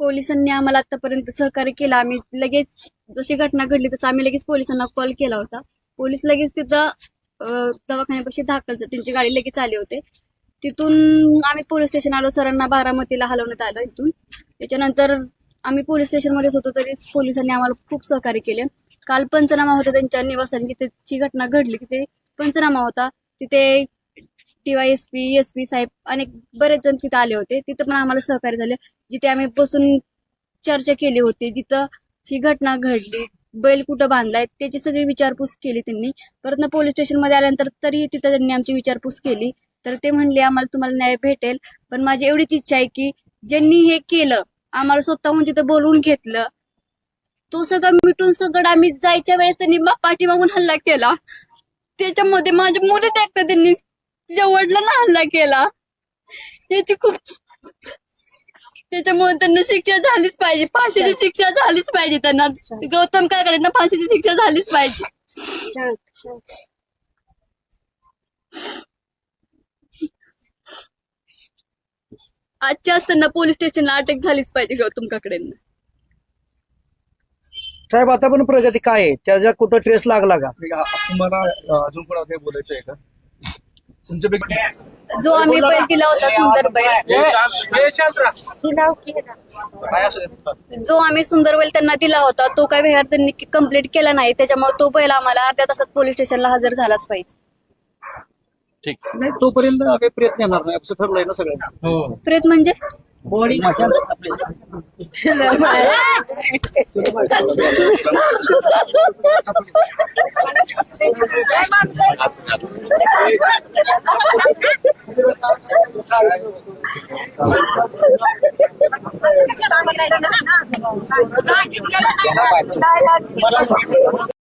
पोलिसांनी आम्हाला आतापर्यंत सहकार्य केलं. आम्ही लगेच जशी घटना घडली तसं आम्ही लगेच पोलिसांना कॉल केला होता. पोलीस लगेच तिथं दवाखान्यापाशी दाखल त्यांची गाडी लगेच आली होते. तिथून आम्ही पोलीस स्टेशन आलो. सरांना बारामतीला हलवण्यात आलं. इथून त्याच्यानंतर आम्ही पोलीस स्टेशनमध्येच होतो तरी पोलिसांनी आम्हाला खूप सहकार्य केले. काल पंचनामा होता त्यांच्या निवासाने, जिथे जी घटना घडली तिथे पंचनामा होता. तिथे TYSP SP साहेब अनेक बरेच जण तिथे आले होते. तिथं पण आम्हाला सहकार्य झाले. जिथे आम्ही बसून चर्चा केली होती, जिथं ही घटना घडली, बैल कुठं बांधलाय त्याची सगळी विचारपूस केली त्यांनी. परत पोलीस स्टेशन मध्ये आल्यानंतर तरी तिथं त्यांनी आमची विचारपूस केली. तर ते म्हणले आम्हाला तुम्हाला न्याय भेटेल. पण माझी एवढीच इच्छा आहे की ज्यांनी हे केलं आम्हाला स्वतःहून तिथं बोलवून घेतलं, तो सगळं मिटून सगळं आम्ही जायच्या वेळेस त्यांनी पाठीमागून हल्ला केला. त्याच्यामध्ये माझ्या मुली देखता त्यांनी तिच्या वडिलांना हल्ला केला. याची खूप त्याच्यामुळे त्यांना शिक्षा झालीच पाहिजे. फाशीची शिक्षा झालीच पाहिजे. त्यांना गौतम काकडेंना फाशीची शिक्षा झालीच पाहिजे. आजच्याच त्यांना पोलीस स्टेशनला अटक झालीच पाहिजे गौतम काकडेंना. साहेब आता पण प्रगती काय आहे? त्याच्या कुठं ट्रेस लागला का? तुम्हाला अजून कोणा काही बोलायचं आहे का तुमच्यापैकी? जो आम्ही बैल दिला होता सुंदर बैल, जो आम्ही सुंदर बैल त्यांना दिला होता तो काही व्यवहार त्यांनी कंप्लीट केला नाही. त्याच्यामुळे तो बैल आम्हाला अर्ध्या तासात पोलीस स्टेशनला हजर झालाच पाहिजे. ठीक नाही तोपर्यंत काही प्रयत्न येणार नाही असं ठरलंय ना सगळ्यांचं. प्रेत म्हणजे बॉडी